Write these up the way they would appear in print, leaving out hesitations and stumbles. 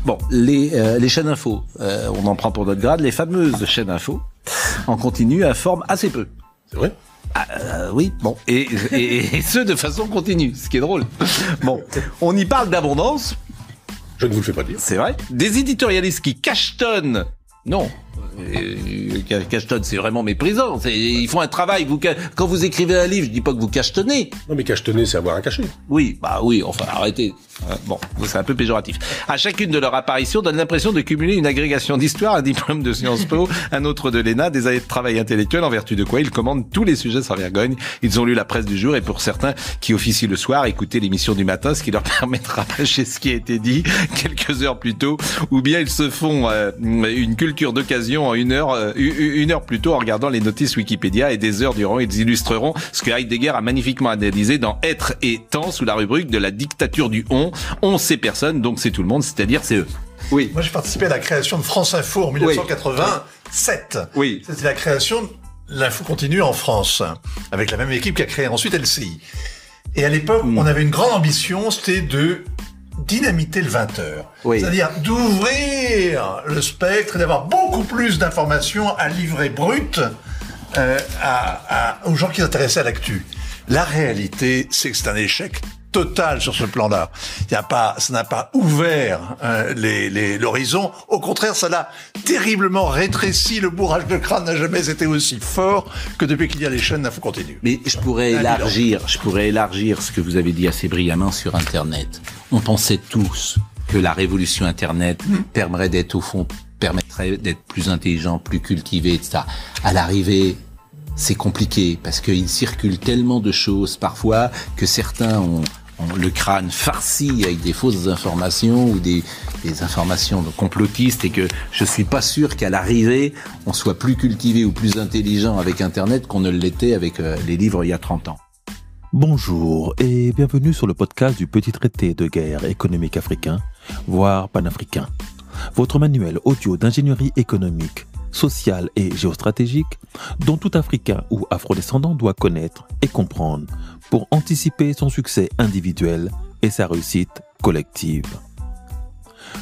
Bon, les chaînes info, on en prend pour notre grade. Les fameuses chaînes info, en continu, informent assez peu. C'est vrai ? Oui, bon, et ce de façon continue, ce qui est drôle. Bon, on y parle d'abondance. Je ne vous le fais pas dire. C'est vrai. Des éditorialistes qui cachetonnent. Non. Cachetonne, c'est vraiment méprisant. Ils font un travail. Quand vous écrivez un livre, je dis pas que vous cachetonnez. Non, mais cachetonner, c'est avoir un cachet. Oui, enfin, arrêtez. Bon, c'est un peu péjoratif. À chacune de leurs apparitions, donne l'impression de cumuler une agrégation d'histoire, un diplôme de Sciences Po, un autre de l'ENA, des années de travail intellectuel, en vertu de quoi ils commandent tous les sujets sans vergogne. Ils ont lu la presse du jour et pour certains qui officient le soir, écouter l'émission du matin, ce qui leur permet de rabâcher ce qui a été dit quelques heures plus tôt, ou bien ils se font une culture d'occasion en une heure plus tôt en regardant les notices Wikipédia et des heures durant, ils illustreront ce que Heidegger a magnifiquement analysé dans Être et Temps sous la rubrique de la dictature du on. On c'est personne, donc c'est tout le monde, c'est-à-dire c'est eux. Oui. Moi, j'ai participé à la création de France Info en 1987. Oui. C'était la création de l'info continue en France, avec la même équipe qui a créé ensuite LCI. Et à l'époque, on avait une grande ambition, c'était de dynamiter le 20h. Oui. C'est-à-dire d'ouvrir le spectre et d'avoir beaucoup plus d'informations à livrer brut aux gens qui s'intéressaient à l'actu. La réalité, c'est que c'est un échec total sur ce plan-là. Ça n'a pas ouvert l'horizon. Au contraire, ça l'a terriblement rétréci. Le bourrage de crâne n'a jamais été aussi fort que depuis qu'il y a les chaînes d'info continue. Mais je pourrais élargir ce que vous avez dit assez brillamment sur Internet. On pensait tous que la révolution Internet permettrait d'être plus intelligent, plus cultivé, etc. À l'arrivée, c'est compliqué parce qu'il circule tellement de choses parfois que certains ont le crâne farci avec des fausses informations ou des informations complotistes et que je suis pas sûr qu'à l'arrivée on soit plus cultivé ou plus intelligent avec Internet qu'on ne l'était avec les livres il y a 30 ans. Bonjour et bienvenue sur le podcast du petit traité de guerre économique africain, voire panafricain. Votre manuel audio d'ingénierie économique, sociale et géostratégique dont tout Africain ou Afrodescendant doit connaître et comprendre pour anticiper son succès individuel et sa réussite collective.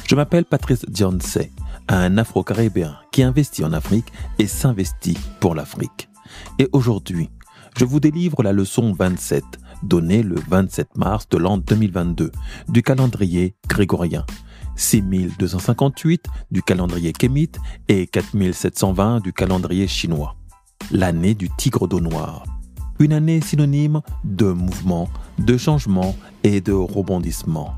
Je m'appelle Patrice Dionce, un Afro-Caribéen qui investit en Afrique et s'investit pour l'Afrique. Et aujourd'hui, je vous délivre la leçon 27, donnée le 27 mars de l'an 2022 du calendrier grégorien, 6258 du calendrier kémite et 4720 du calendrier chinois. L'année du tigre d'eau noire. Une année synonyme de mouvement, de changement et de rebondissement.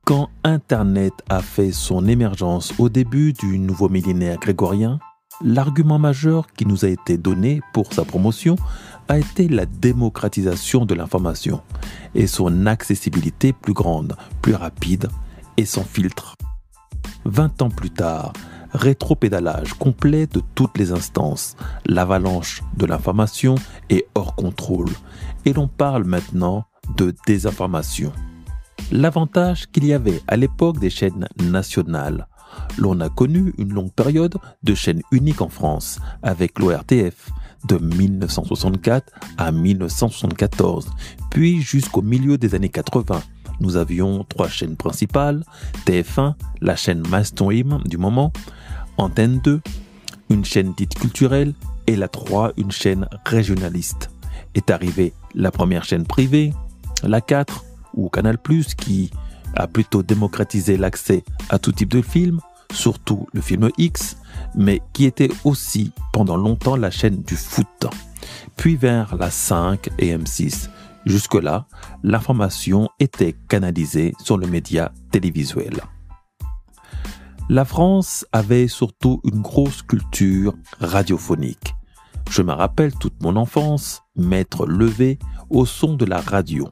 Quand Internet a fait son émergence au début du nouveau millénaire grégorien, l'argument majeur qui nous a été donné pour sa promotion a été la démocratisation de l'information et son accessibilité plus grande, plus rapide et sans filtre. 20 ans plus tard, rétropédalage complet de toutes les instances, l'avalanche de l'information est hors contrôle et l'on parle maintenant de désinformation. L'avantage qu'il y avait à l'époque des chaînes nationales. L'on a connu une longue période de chaînes uniques en France avec l'ORTF de 1964 à 1974, puis jusqu'au milieu des années 80. Nous avions 3 chaînes principales, TF1, la chaîne mainstream du moment, Antenne 2, une chaîne dite culturelle, et la 3, une chaîne régionaliste. Est arrivée la première chaîne privée, la 4, ou Canal+, qui a plutôt démocratisé l'accès à tout type de film, surtout le film X, mais qui était aussi pendant longtemps la chaîne du foot. Puis vers la 5 et M6. Jusque-là, l'information était canalisée sur le média télévisuel. La France avait surtout une grosse culture radiophonique. Je me rappelle toute mon enfance, m'être levé au son de la radio,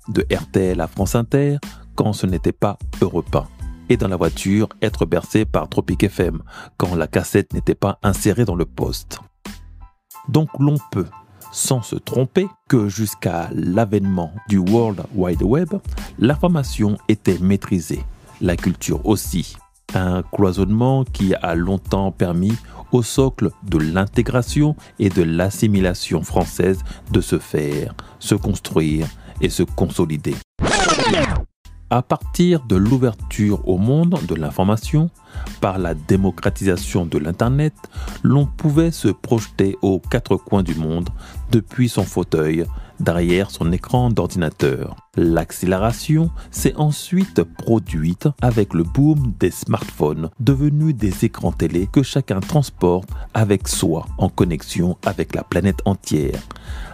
de RTL à France Inter, quand ce n'était pas Europe 1, et dans la voiture, être bercé par Tropic FM, quand la cassette n'était pas insérée dans le poste. Donc l'on peut, sans se tromper, que jusqu'à l'avènement du World Wide Web, l'information était maîtrisée, la culture aussi. Un cloisonnement qui a longtemps permis au socle de l'intégration et de l'assimilation française de se faire, se construire et se consolider. À partir de l'ouverture au monde de l'information, par la démocratisation de l'Internet, l'on pouvait se projeter aux quatre coins du monde depuis son fauteuil, derrière son écran d'ordinateur. L'accélération s'est ensuite produite avec le boom des smartphones, devenus des écrans télé que chacun transporte avec soi en connexion avec la planète entière,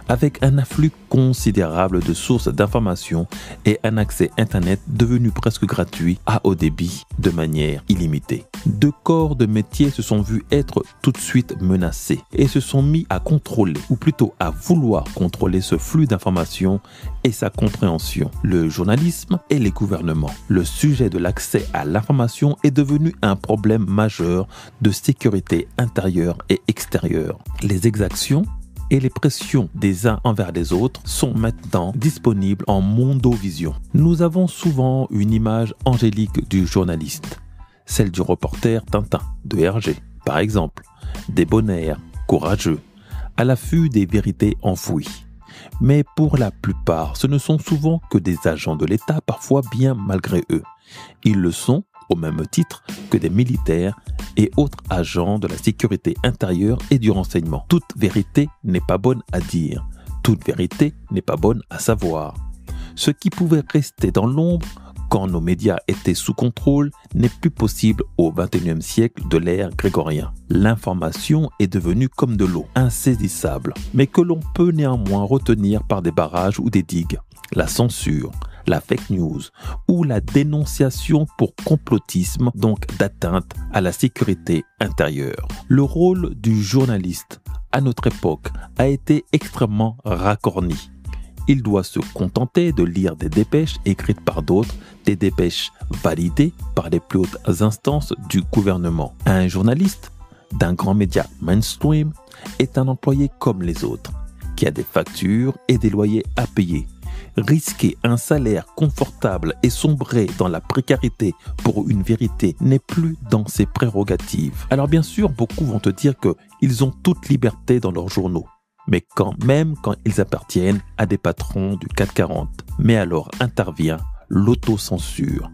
avec un afflux considérable de sources d'informations et un accès Internet devenu presque gratuit à haut débit de manière illimitée. Deux corps de métier se sont vus être tout de suite menacés et se sont mis à contrôler, ou plutôt à vouloir contrôler ce flux d'informations et sa compréhension. Le journalisme et les gouvernements. Le sujet de l'accès à l'information est devenu un problème majeur de sécurité intérieure et extérieure. Les exactions et les pressions des uns envers les autres sont maintenant disponibles en mondovision. Nous avons souvent une image angélique du journaliste, celle du reporter Tintin de Hergé, par exemple, débonnaire, courageux, à l'affût des vérités enfouies. Mais pour la plupart, ce ne sont souvent que des agents de l'État, parfois bien malgré eux. Ils le sont au même titre que des militaires et autres agents de la sécurité intérieure et du renseignement. Toute vérité n'est pas bonne à dire. Toute vérité n'est pas bonne à savoir. Ce qui pouvait rester dans l'ombre quand nos médias étaient sous contrôle n'est plus possible au XXIe siècle de l'ère grégorien. L'information est devenue comme de l'eau, insaisissable, mais que l'on peut néanmoins retenir par des barrages ou des digues. La censure, la fake news ou la dénonciation pour complotisme, donc d'atteinte à la sécurité intérieure. Le rôle du journaliste à notre époque a été extrêmement racorni. Il doit se contenter de lire des dépêches écrites par d'autres, des dépêches validées par les plus hautes instances du gouvernement. Un journaliste d'un grand média mainstream est un employé comme les autres, qui a des factures et des loyers à payer. Risquer un salaire confortable et sombrer dans la précarité pour une vérité n'est plus dans ses prérogatives. Alors bien sûr, beaucoup vont te dire qu'ils ont toute liberté dans leurs journaux, mais même quand ils appartiennent à des patrons du CAC 40. Mais alors intervient l'autocensure.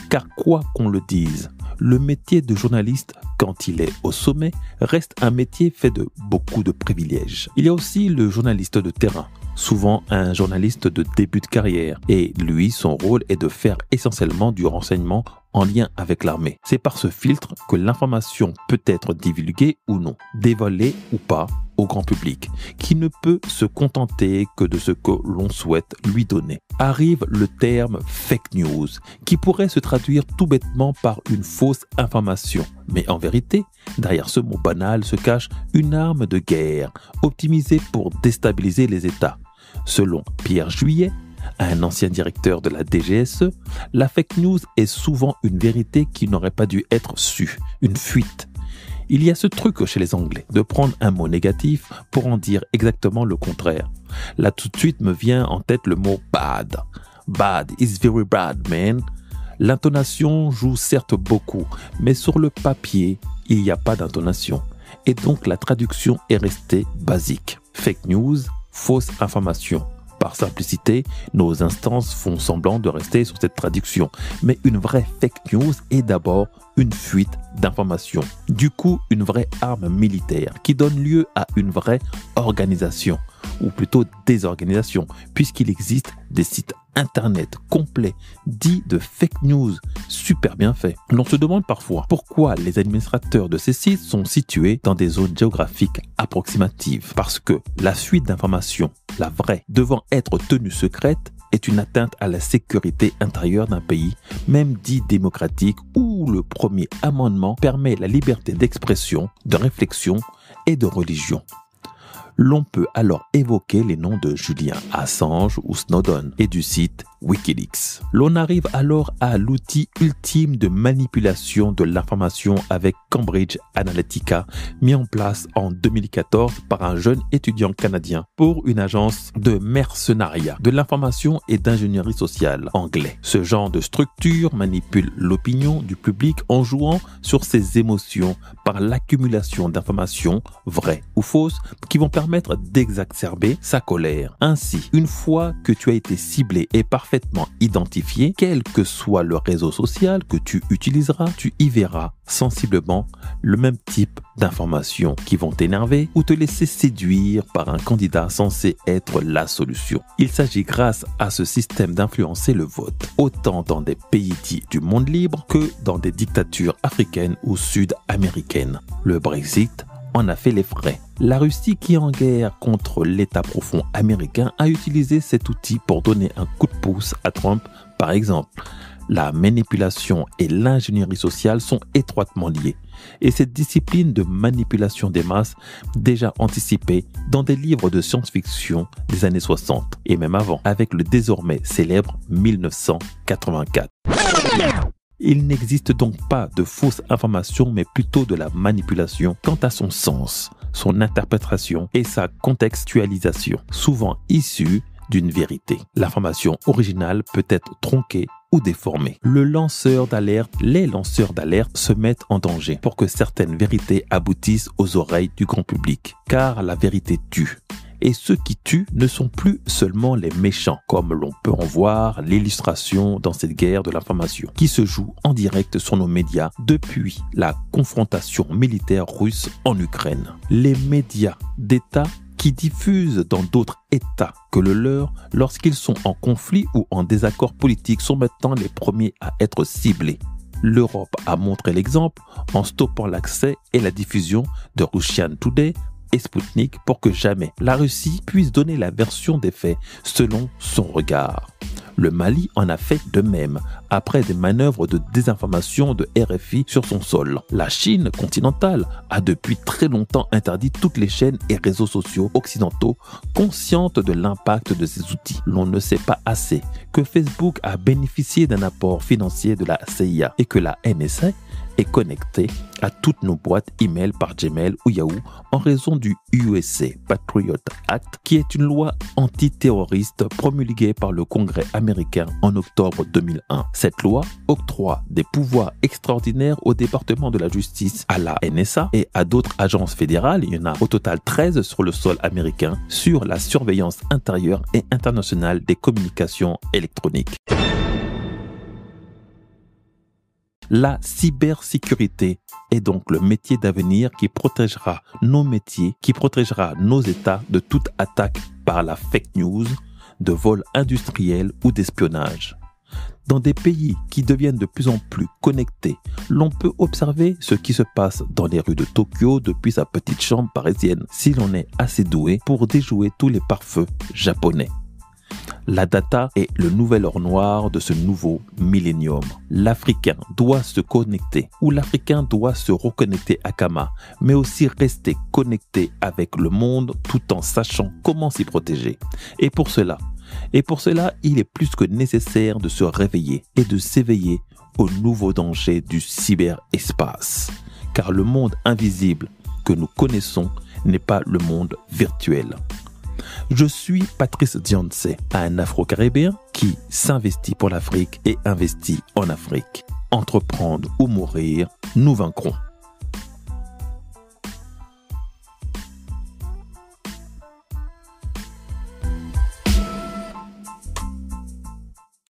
Car quoi qu'on le dise, le métier de journaliste, quand il est au sommet, reste un métier fait de beaucoup de privilèges. Il y a aussi le journaliste de terrain, souvent un journaliste de début de carrière. Et lui, son rôle est de faire essentiellement du renseignement en lien avec l'armée. C'est par ce filtre que l'information peut être divulguée ou non, dévoilée ou pas au grand public, qui ne peut se contenter que de ce que l'on souhaite lui donner. Arrive le terme fake news, qui pourrait se traduire tout bêtement par une fausse information. Mais en vérité, derrière ce mot banal se cache une arme de guerre, optimisée pour déstabiliser les États. Selon Pierre Juillet, un ancien directeur de la DGSE, la fake news est souvent une vérité qui n'aurait pas dû être sue, une fuite. Il y a ce truc chez les Anglais, de prendre un mot négatif pour en dire exactement le contraire. Là tout de suite me vient en tête le mot bad. Bad is very bad, man. L'intonation joue certes beaucoup, mais sur le papier, il n'y a pas d'intonation. Et donc la traduction est restée basique. Fake news, fausse information. Par simplicité, nos instances font semblant de rester sur cette traduction. Mais une vraie fake news est d'abord une fuite d'informations. Du coup, une vraie arme militaire qui donne lieu à une vraie organisation, ou plutôt désorganisation, puisqu'il existe des sites internet complets dits de fake news, super bien faits. L'on se demande parfois pourquoi les administrateurs de ces sites sont situés dans des zones géographiques approximatives. Parce que la fuite d'informations, la vraie, devant être tenue secrète, est une atteinte à la sécurité intérieure d'un pays, même dit démocratique, où le premier amendement permet la liberté d'expression, de réflexion et de religion. L'on peut alors évoquer les noms de Julian Assange ou Snowden et du site Wikileaks. L'on arrive alors à l'outil ultime de manipulation de l'information avec Cambridge Analytica, mis en place en 2014 par un jeune étudiant canadien pour une agence de mercenariat, de l'information et d'ingénierie sociale anglais. Ce genre de structure manipule l'opinion du public en jouant sur ses émotions par l'accumulation d'informations vraies ou fausses qui vont permettre d'exacerber sa colère. Ainsi, une fois que tu as été ciblé et parfaitement parfaitement identifié, quel que soit le réseau social que tu utiliseras, tu y verras sensiblement le même type d'informations qui vont t'énerver ou te laisser séduire par un candidat censé être la solution. Il s'agit grâce à ce système d'influencer le vote, autant dans des pays dits du monde libre que dans des dictatures africaines ou sud-américaines. Le Brexit en a fait les frais. La Russie, qui est en guerre contre l'État profond américain, a utilisé cet outil pour donner un coup de pouce à Trump, par exemple. La manipulation et l'ingénierie sociale sont étroitement liées. Et cette discipline de manipulation des masses, déjà anticipée dans des livres de science-fiction des années 60, et même avant, avec le désormais célèbre 1984. Il n'existe donc pas de fausses informations, mais plutôt de la manipulation quant à son sens, son interprétation et sa contextualisation, souvent issue d'une vérité. L'information originale peut être tronquée ou déformée. Les lanceurs d'alerte se mettent en danger pour que certaines vérités aboutissent aux oreilles du grand public, car la vérité tue. Et ceux qui tuent ne sont plus seulement les méchants, comme l'on peut en voir l'illustration dans cette guerre de l'information, qui se joue en direct sur nos médias depuis la confrontation militaire russe en Ukraine. Les médias d'État qui diffusent dans d'autres États que le leur lorsqu'ils sont en conflit ou en désaccord politique sont maintenant les premiers à être ciblés. L'Europe a montré l'exemple en stoppant l'accès et la diffusion de Russian Today et Sputnik pour que jamais la Russie puisse donner la version des faits selon son regard. Le Mali en a fait de même après des manœuvres de désinformation de RFI sur son sol. La Chine continentale a depuis très longtemps interdit toutes les chaînes et réseaux sociaux occidentaux conscientes de l'impact de ces outils. L'on ne sait pas assez que Facebook a bénéficié d'un apport financier de la CIA et que la NSA est connectée à toutes nos boîtes email par Gmail ou Yahoo en raison du USA Patriot Act, qui est une loi antiterroriste promulguée par le Congrès américain en octobre 2001. Cette loi octroie des pouvoirs extraordinaires au département de la justice, à la NSA et à d'autres agences fédérales, il y en a au total 13 sur le sol américain, sur la surveillance intérieure et internationale des communications électroniques. La cybersécurité est donc le métier d'avenir qui protégera nos métiers, qui protégera nos États de toute attaque par la fake news, de vol industriel ou d'espionnage. Dans des pays qui deviennent de plus en plus connectés, l'on peut observer ce qui se passe dans les rues de Tokyo depuis sa petite chambre parisienne, si l'on est assez doué pour déjouer tous les pare-feux japonais. La data est le nouvel or noir de ce nouveau millénium. L'Africain doit se connecter, ou l'Africain doit se reconnecter à Kama, mais aussi rester connecté avec le monde tout en sachant comment s'y protéger. Et pour cela, il est plus que nécessaire de se réveiller et de s'éveiller aux nouveaux dangers du cyberespace. Car le monde invisible que nous connaissons n'est pas le monde virtuel. Je suis Patrice Dianse, un Afro-Caribéen qui s'investit pour l'Afrique et investit en Afrique. Entreprendre ou mourir, nous vaincrons.